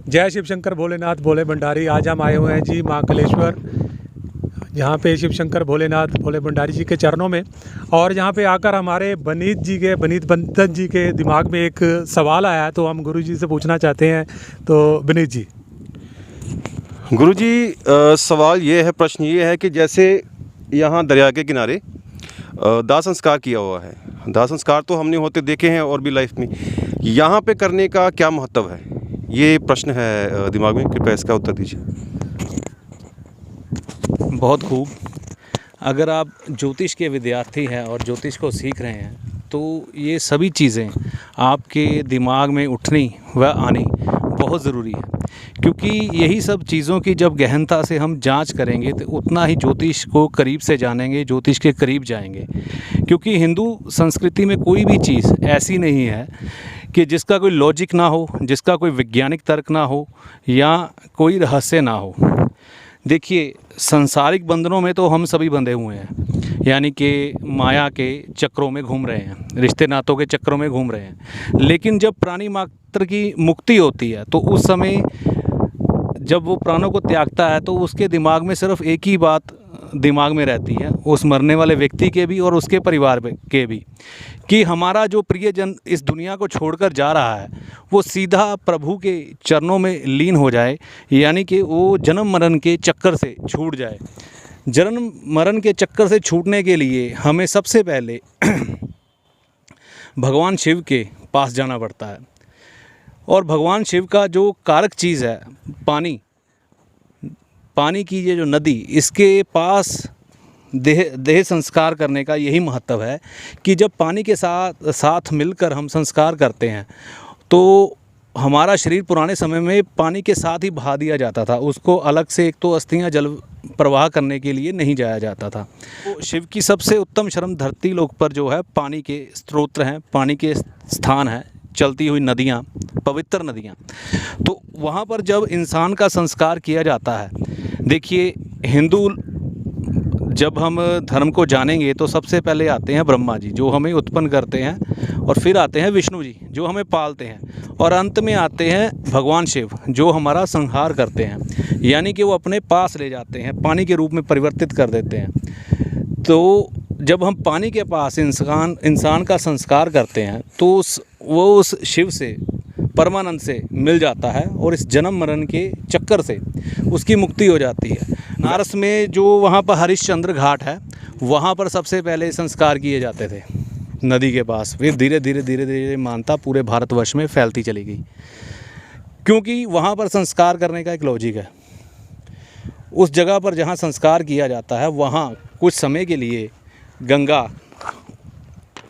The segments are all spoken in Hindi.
जय शिव शंकर भोलेनाथ भोले भंडारी। आज हम आए हुए हैं जी महाकालेश्वर, यहाँ पे शिव शंकर भोलेनाथ भोले भंडारी जी के चरणों में। और यहाँ पे आकर हमारे बनीत बंदन जी के दिमाग में एक सवाल आया, तो हम गुरु जी से पूछना चाहते हैं। तो बनीत जी। गुरुजी, सवाल ये है, प्रश्न ये है कि जैसे यहाँ दरिया के किनारे दाह संस्कार किया हुआ है। दाह संस्कार तो हमने होते देखे हैं और भी लाइफ में, यहाँ पे करने का क्या महत्व है, ये प्रश्न है दिमाग में। कृपया इसका उत्तर दीजिए। बहुत खूब। अगर आप ज्योतिष के विद्यार्थी हैं और ज्योतिष को सीख रहे हैं तो ये सभी चीज़ें आपके दिमाग में उठनी व आनी बहुत ज़रूरी है, क्योंकि यही सब चीज़ों की जब गहनता से हम जांच करेंगे तो उतना ही ज्योतिष को करीब से जानेंगे, ज्योतिष के करीब जाएंगे। क्योंकि हिंदू संस्कृति में कोई भी चीज़ ऐसी नहीं है कि जिसका कोई लॉजिक ना हो, जिसका कोई वैज्ञानिक तर्क ना हो या कोई रहस्य ना हो। देखिए, सांसारिक बंधनों में तो हम सभी बंधे हुए हैं, यानी कि माया के चक्रों में घूम रहे हैं, रिश्ते नातों के चक्रों में घूम रहे हैं। लेकिन जब प्राणी मात्र की मुक्ति होती है तो उस समय जब वो प्राणों को त्यागता है तो उसके दिमाग में सिर्फ एक ही बात दिमाग में रहती है, उस मरने वाले व्यक्ति के भी और उसके परिवार के भी, कि हमारा जो प्रियजन इस दुनिया को छोड़कर जा रहा है वो सीधा प्रभु के चरणों में लीन हो जाए, यानी कि वो जन्म मरण के चक्कर से छूट जाए। जन्म मरण के चक्कर से छूटने के लिए हमें सबसे पहले भगवान शिव के पास जाना पड़ता है। और भगवान शिव का जो कारक चीज़ है पानी की ये जो नदी, इसके पास देह संस्कार करने का यही महत्व है कि जब पानी के साथ मिलकर हम संस्कार करते हैं तो हमारा शरीर पुराने समय में पानी के साथ ही बहा दिया जाता था। उसको अलग से एक तो अस्थियां जल प्रवाह करने के लिए नहीं जाया जाता था। तो शिव की सबसे उत्तम शरण धरती लोक पर जो है पानी के स्रोत हैं, पानी के स्थान हैं, चलती हुई नदियाँ, पवित्र नदियाँ। तो वहाँ पर जब इंसान का संस्कार किया जाता है, देखिए हिंदू जब हम धर्म को जानेंगे तो सबसे पहले आते हैं ब्रह्मा जी जो हमें उत्पन्न करते हैं, और फिर आते हैं विष्णु जी जो हमें पालते हैं, और अंत में आते हैं भगवान शिव जो हमारा संहार करते हैं, यानी कि वो अपने पास ले जाते हैं, पानी के रूप में परिवर्तित कर देते हैं। तो जब हम पानी के पास इंसान का संस्कार करते हैं तो वो उस शिव से परमानंद से मिल जाता है और इस जन्म मरण के चक्कर से उसकी मुक्ति हो जाती है। बनारस में जो वहाँ पर हरिश्चंद्र घाट है, वहाँ पर सबसे पहले संस्कार किए जाते थे नदी के पास। फिर धीरे धीरे मानता पूरे भारतवर्ष में फैलती चली गई, क्योंकि वहाँ पर संस्कार करने का एक लॉजिक है। उस जगह पर जहाँ संस्कार किया जाता है वहाँ कुछ समय के लिए गंगा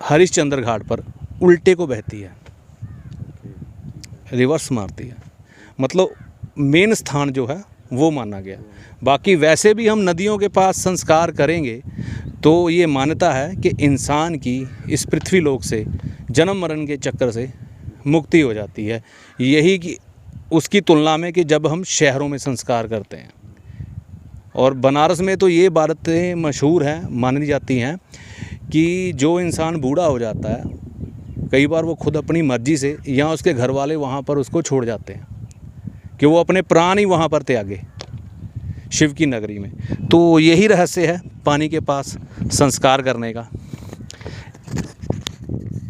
हरिश्चंद्र घाट पर उल्टे को बहती है, रिवर्स मारती है, मतलब मेन स्थान जो है वो माना गया। बाकी वैसे भी हम नदियों के पास संस्कार करेंगे तो ये मान्यता है कि इंसान की इस पृथ्वी लोक से जन्म मरण के चक्कर से मुक्ति हो जाती है। यही कि उसकी तुलना में कि जब हम शहरों में संस्कार करते हैं। और बनारस में तो ये बातें मशहूर हैं, मानी जाती हैं कि जो इंसान बूढ़ा हो जाता है, कई बार वो खुद अपनी मर्जी से या उसके घर वाले वहाँ पर उसको छोड़ जाते हैं कि वो अपने प्राण ही वहाँ पर त्यागे शिव की नगरी में। तो यही रहस्य है पानी के पास संस्कार करने का।